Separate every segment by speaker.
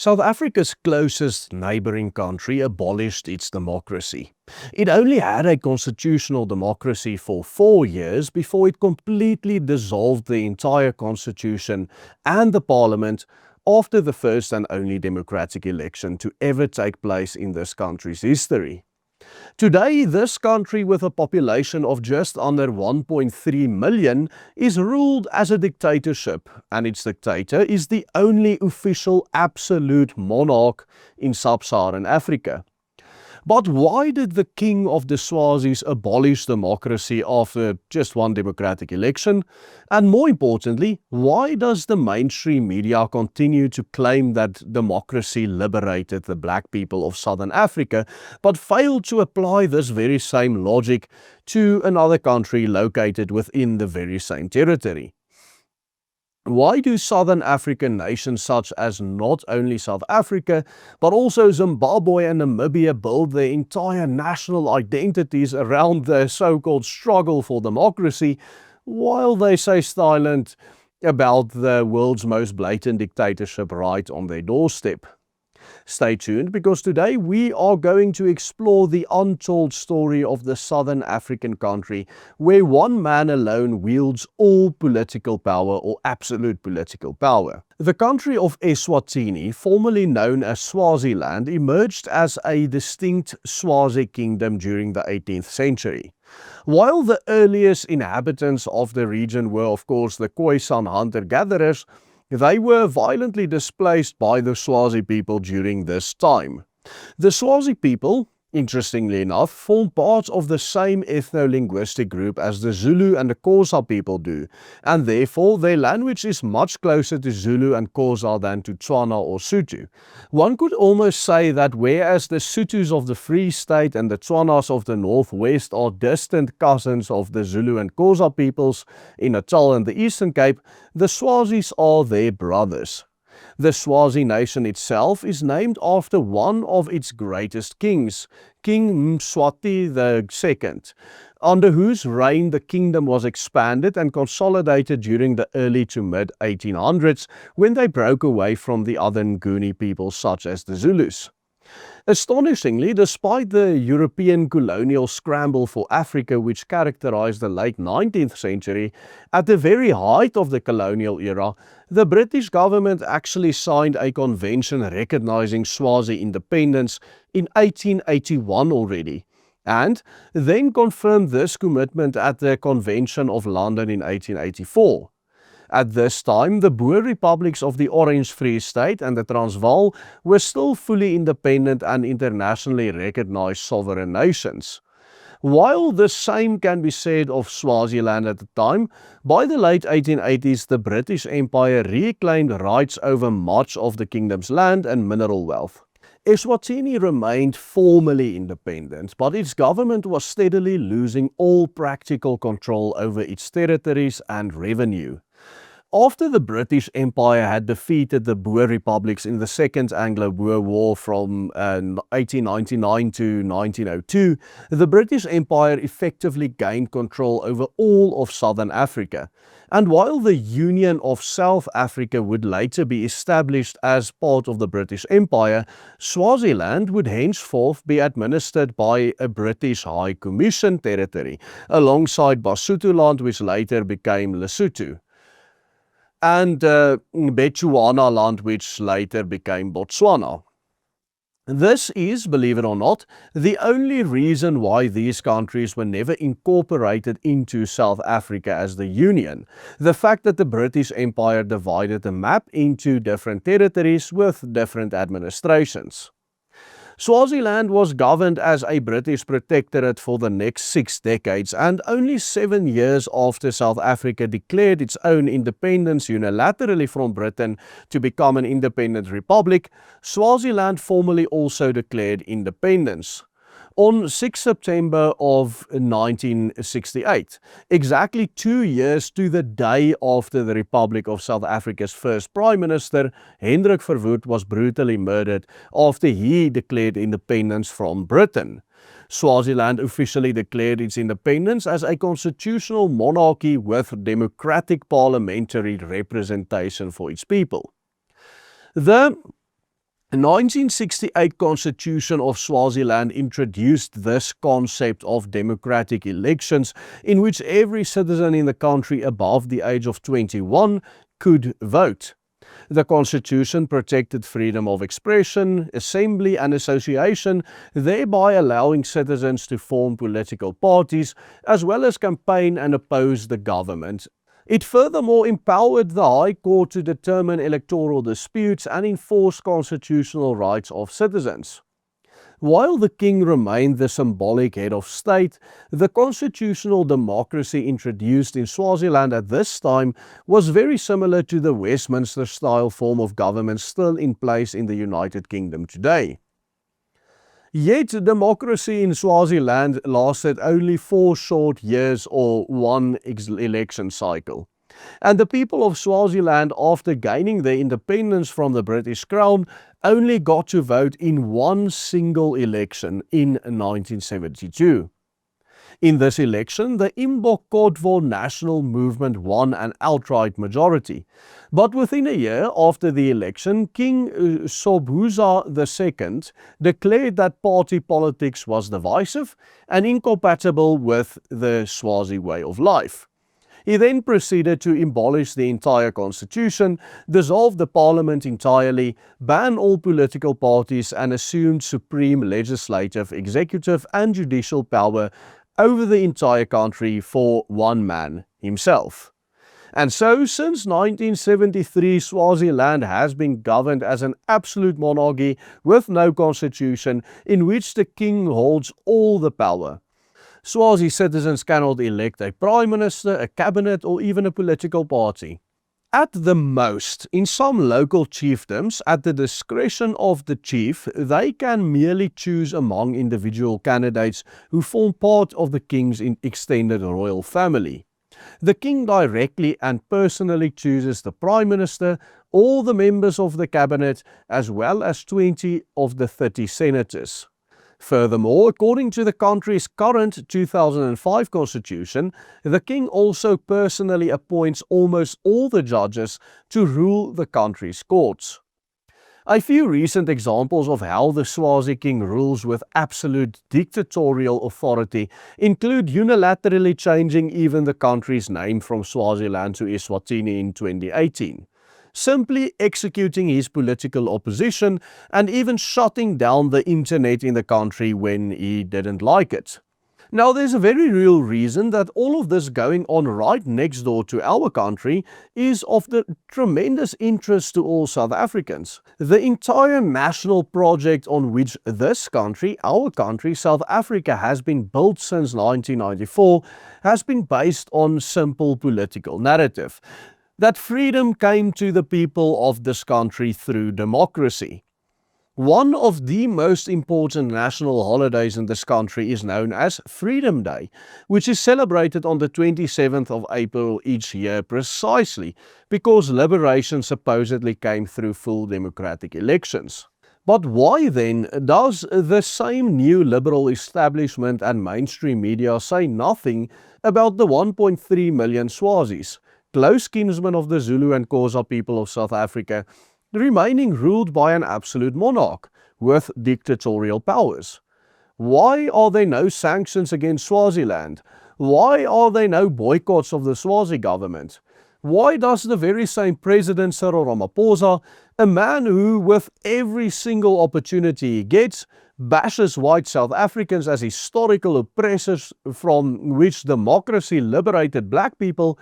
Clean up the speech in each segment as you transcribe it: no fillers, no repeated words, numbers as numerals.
Speaker 1: South Africa's closest neighboring country abolished its democracy. It only had a constitutional democracy for 4 years before it completely dissolved the entire constitution and the parliament after the first and only democratic election to ever take place in this country's history. Today, this country with a population of just under 1.3 million is ruled as a dictatorship, and its dictator is the only official absolute monarch in sub-Saharan Africa. But why did the king of the Swazis abolish democracy after just one democratic election? And more importantly, why does the mainstream media continue to claim that democracy liberated the black people of Southern Africa, but fail to apply this very same logic to another country located within the very same territory? Why do Southern African nations such as not only South Africa, but also Zimbabwe and Namibia build their entire national identities around the so-called struggle for democracy, while they stay silent about the world's most blatant dictatorship right on their doorstep? Stay tuned, because today we are going to explore the untold story of the Southern African country where one man alone wields all political power, or absolute political power. The country of Eswatini, formerly known as Swaziland, emerged as a distinct Swazi kingdom during the 18th century. While the earliest inhabitants of the region were of course the Khoisan hunter-gatherers, they were violently displaced by the Swazi people during this time. The Swazi people, interestingly enough, form part of the same ethno-linguistic group as the Zulu and the Xhosa people do, and therefore their language is much closer to Zulu and Xhosa than to Tswana or Sotho. One could almost say that whereas the Sothos of the Free State and the Tswanas of the Northwest are distant cousins of the Zulu and Xhosa peoples in Natal and the Eastern Cape, the Swazis are their brothers. The Swazi nation itself is named after one of its greatest kings, King Mswati II, under whose reign the kingdom was expanded and consolidated during the early to mid-1800s when they broke away from the other Nguni peoples such as the Zulus. Astonishingly, despite the European colonial scramble for Africa which characterized the late 19th century, at the very height of the colonial era, the British government actually signed a convention recognizing Swazi independence in 1881 already, and then confirmed this commitment at the Convention of London in 1884. At this time, the Boer republics of the Orange Free State and the Transvaal were still fully independent and internationally recognized sovereign nations. While the same can be said of Swaziland at the time, by the late 1880s the British Empire reclaimed rights over much of the kingdom's land and mineral wealth. Eswatini remained formally independent, but its government was steadily losing all practical control over its territories and revenue. After the British Empire had defeated the Boer republics in the Second Anglo-Boer War from 1899 to 1902, the British Empire effectively gained control over all of Southern Africa. And while the Union of South Africa would later be established as part of the British Empire, Swaziland would henceforth be administered by a British High Commission territory, alongside Basutoland, which later became Lesotho, and Bechuanaland, which later became Botswana. This is, believe it or not, the only reason why these countries were never incorporated into South Africa as the Union: the fact that the British Empire divided the map into different territories with different administrations. Swaziland was governed as a British protectorate for the next 6 decades, and only 7 years after South Africa declared its own independence unilaterally from Britain to become an independent republic, Swaziland formally also declared independence. On 6 September of 1968, exactly 2 years to the day after the Republic of South Africa's first Prime Minister, Hendrik Verwoerd, was brutally murdered after he declared independence from Britain. Swaziland officially declared its independence as a constitutional monarchy with democratic parliamentary representation for its people. The The 1968 Constitution of Swaziland introduced this concept of democratic elections in which every citizen in the country above the age of 21 could vote. The Constitution protected freedom of expression, assembly and association, thereby allowing citizens to form political parties as well as campaign and oppose the government. It furthermore empowered the High Court to determine electoral disputes and enforce constitutional rights of citizens. While the king remained the symbolic head of state, the constitutional democracy introduced in Swaziland at this time was very similar to the Westminster-style form of government still in place in the United Kingdom today. Yet democracy in Swaziland lasted only 4 short years or one election cycle. And the people of Swaziland, after gaining their independence from the British Crown, only got to vote in one single election in 1972. In this election, the Imbokotvo National Movement won an outright majority. But within a year after the election, King Sobhuza II declared that party politics was divisive and incompatible with the Swazi way of life. He then proceeded to abolish the entire constitution, dissolve the parliament entirely, ban all political parties, and assumed supreme legislative, executive, and judicial power over the entire country for one man, himself. And so, since 1973, Swaziland has been governed as an absolute monarchy with no constitution, in which the king holds all the power. Swazi citizens cannot elect a prime minister, a cabinet, or even a political party. At the most, in some local chiefdoms, at the discretion of the chief, they can merely choose among individual candidates who form part of the king's extended royal family. The king directly and personally chooses the prime minister, all the members of the cabinet, as well as 20 of the 30 senators. Furthermore, according to the country's current 2005 constitution, the king also personally appoints almost all the judges to rule the country's courts. A few recent examples of how the Swazi king rules with absolute dictatorial authority include unilaterally changing even the country's name from Swaziland to Eswatini in 2018. Simply executing his political opposition, and even shutting down the internet in the country when he didn't like it. Now, there's a very real reason that all of this going on right next door to our country is of the tremendous interest to all South Africans. The entire national project on which this country, our country, South Africa, has been built since 1994 has been based on simple political narrative. That freedom came to the people of this country through democracy. One of the most important national holidays in this country is known as Freedom Day, which is celebrated on the 27th of April each year precisely because liberation supposedly came through full democratic elections. But why then does the same new liberal establishment and mainstream media say nothing about the 1.3 million Swazis, close kinsmen of the Zulu and Xhosa people of South Africa, remaining ruled by an absolute monarch with dictatorial powers? Why are there no sanctions against Swaziland? Why are there no boycotts of the Swazi government? Why does the very same President Cyril Ramaphosa, a man who with every single opportunity he gets, bashes white South Africans as historical oppressors from which democracy liberated black people,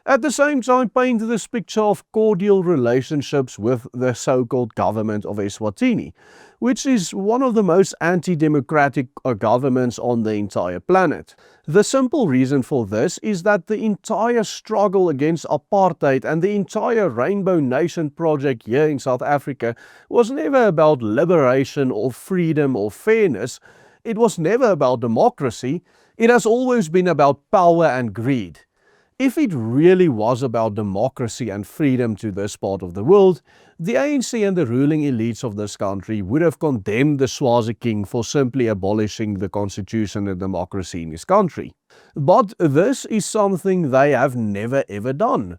Speaker 1: at the same time paint this picture of cordial relationships with the so-called government of Eswatini, which is one of the most anti-democratic governments on the entire planet? The simple reason for this is that the entire struggle against apartheid and the entire Rainbow Nation project here in South Africa was never about liberation or freedom or fairness. It was never about democracy. It has always been about power and greed. If it really was about democracy and freedom to this part of the world, the ANC and the ruling elites of this country would have condemned the Swazi king for simply abolishing the constitution and democracy in his country. But this is something they have never ever done.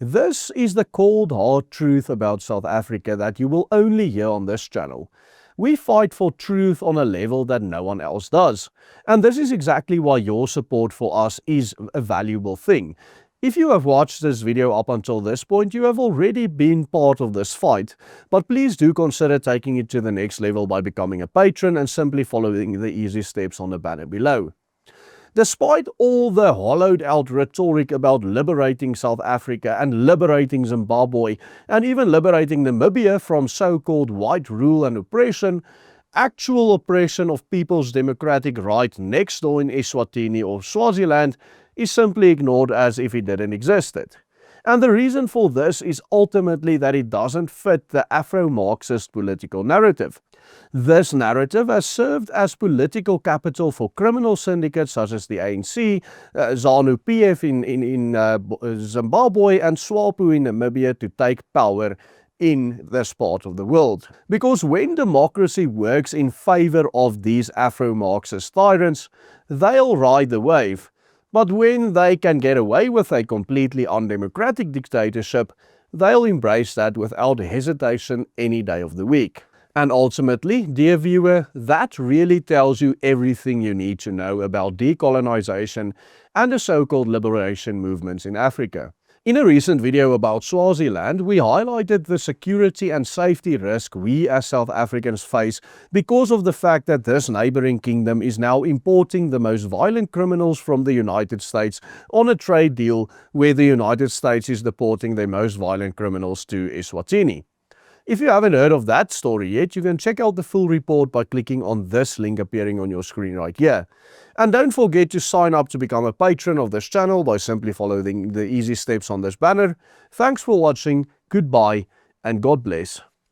Speaker 1: This is the cold hard truth about South Africa that you will only hear on this channel. We fight for truth on a level that no one else does. And this is exactly why your support for us is a valuable thing. If you have watched this video up until this point, you have already been part of this fight, but please do consider taking it to the next level by becoming a patron and simply following the easy steps on the banner below. Despite all the hollowed out rhetoric about liberating South Africa and liberating Zimbabwe and even liberating Namibia from so-called white rule and oppression, actual oppression of people's democratic right next door in Eswatini or Swaziland is simply ignored as if it didn't exist. And the reason for this is ultimately that it doesn't fit the Afro-Marxist political narrative. This narrative has served as political capital for criminal syndicates such as the ANC, ZANU-PF in Zimbabwe and SWAPO in Namibia to take power in this part of the world. Because when democracy works in favor of these Afro-Marxist tyrants, they'll ride the wave. But when they can get away with a completely undemocratic dictatorship, they'll embrace that without hesitation any day of the week. And ultimately, dear viewer, that really tells you everything you need to know about decolonization and the so-called liberation movements in Africa. In a recent video about Swaziland, we highlighted the security and safety risk we as South Africans face because of the fact that this neighboring kingdom is now importing the most violent criminals from the United States on a trade deal where the United States is deporting their most violent criminals to Eswatini. If you haven't heard of that story yet, you can check out the full report by clicking on this link appearing on your screen right here. And don't forget to sign up to become a patron of this channel by simply following the easy steps on this banner. Thanks for watching, goodbye, and God bless.